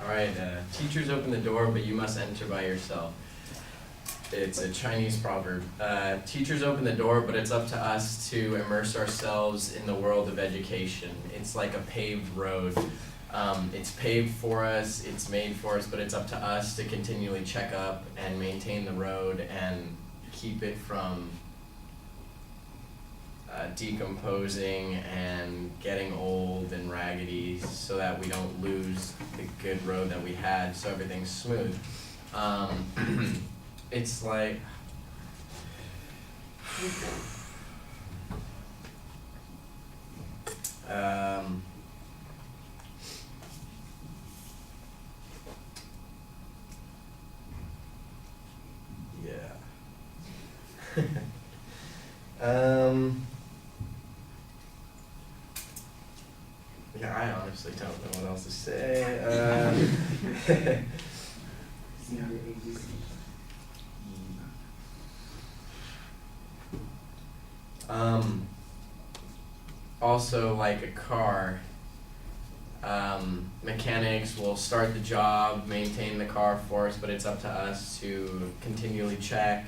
All right, teachers open the door, but you must enter by yourself. It's a Chinese proverb. Teachers open the door, but it's up to us to immerse ourselves in the world of education. It's like a paved road. It's paved for us, it's made for us, but it's up to us to continually check up and maintain the road and keep it from decomposing and getting old and raggedy, so that we don't lose the good road that we had, so everything's smooth. It's like yeah, I honestly don't know what else to say. Also, like a car, mechanics will start the job, maintain the car for us, but it's up to us to continually check,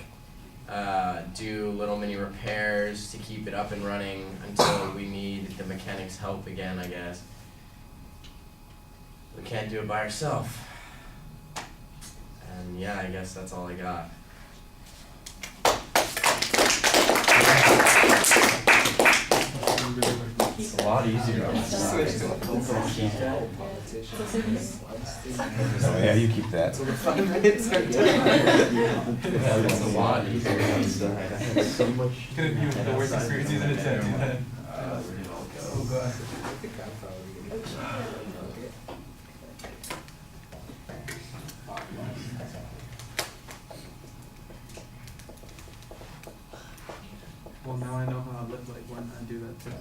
do little mini repairs to keep it up and running until we need the mechanic's help again, I guess. We can't do it by ourselves. And yeah, I guess that's all I got. It's a lot easier. Oh yeah, you keep that. It's a lot easier. So much. The worst experience using a 10. Oh god. Well, now I know how I look like when I do that too.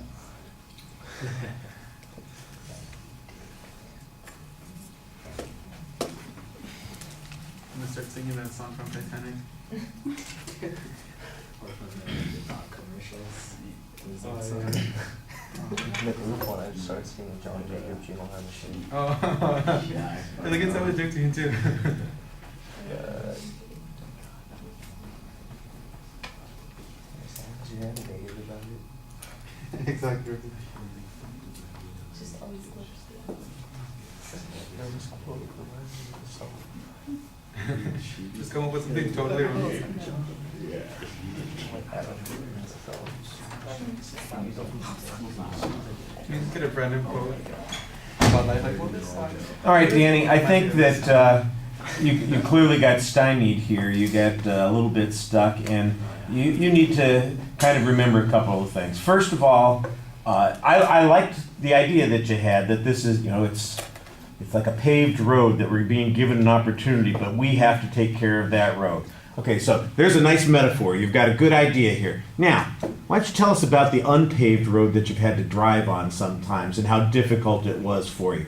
I'm gonna start singing that song from Titanic. Or from the commercials. Oh, In the group one, I just started singing John Jacobs, you know how to sing. oh. I think it's always joke to you too. Do you have any negative about it? Exactly. Just always looks Just come up with something totally wrong. You just get a random quote about life like, well, this song. All right, Danny, I think that you clearly got stymied here. You got a little bit stuck, and you need to kind of remember a couple of things. First of all, I liked the idea that you had, that this is, it's like a paved road, that we're being given an opportunity, but we have to take care of that road. Okay, so there's a nice metaphor. You've got a good idea here. Now, why don't you tell us about the unpaved road that you've had to drive on sometimes and how difficult it was for you.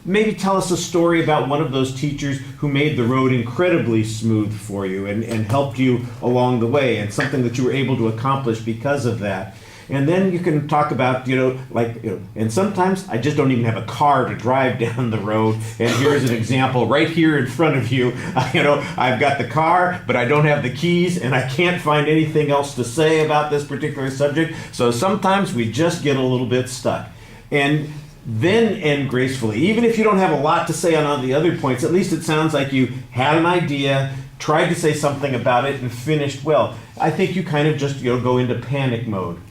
Maybe tell us a story about one of those teachers who made the road incredibly smooth for you and helped you along the way, and something that you were able to accomplish because of that. And then you can talk about, and sometimes I just don't even have a car to drive down the road. And here's an example right here in front of you. I've got the car, but I don't have the keys, and I can't find anything else to say about this particular subject. So sometimes we just get a little bit stuck. And then end gracefully. Even if you don't have a lot to say on all the other points, at least it sounds like you had an idea, tried to say something about it, and finished well. I think you kind of just go into panic mode.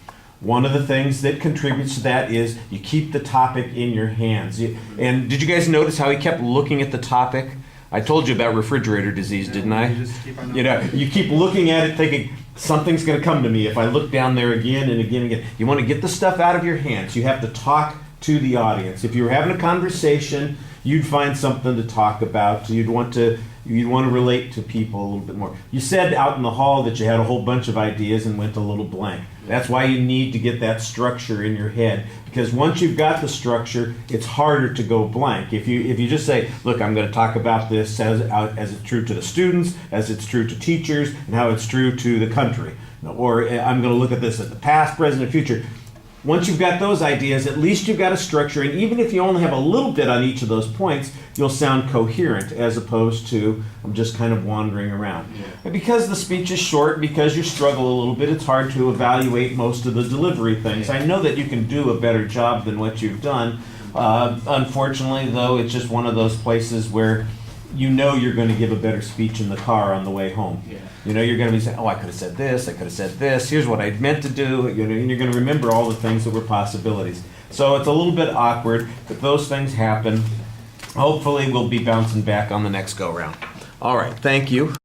One of the things that contributes to that is you keep the topic in your hands. And did you guys notice how he kept looking at the topic? I told you about refrigerator disease, didn't I? You just keep on You keep looking at it thinking, something's going to come to me if I look down there again and again and again. You want to get the stuff out of your hands. You have to talk to the audience. If you were having a conversation, you'd find something to talk about. You'd want to relate to people a little bit more. You said out in the hall that you had a whole bunch of ideas and went a little blank. That's why you need to get that structure in your head, because once you've got the structure, it's harder to go blank. If you just say, look, I'm going to talk about this as it's true to the students, as it's true to teachers, and how it's true to the country, or I'm going to look at this at the past, present, and future. once you've got those ideas, at least you've got a structure, and even if you only have a little bit on each of those points, you'll sound coherent as opposed to I'm just kind of wandering around. Yeah. And because the speech is short, because you struggle a little bit, it's hard to evaluate most of the delivery things. I know that you can do a better job than what you've done. Unfortunately, though, it's just one of those places where you know you're going to give a better speech in the car on the way home. Yeah. You know, you're going to be saying, oh, I could have said this, I could have said this, here's what I meant to do, you know, and you're going to remember all the things that were possibilities. So it's a little bit awkward, but those things happen. Hopefully we'll be bouncing back on the next go-round. All right, thank you.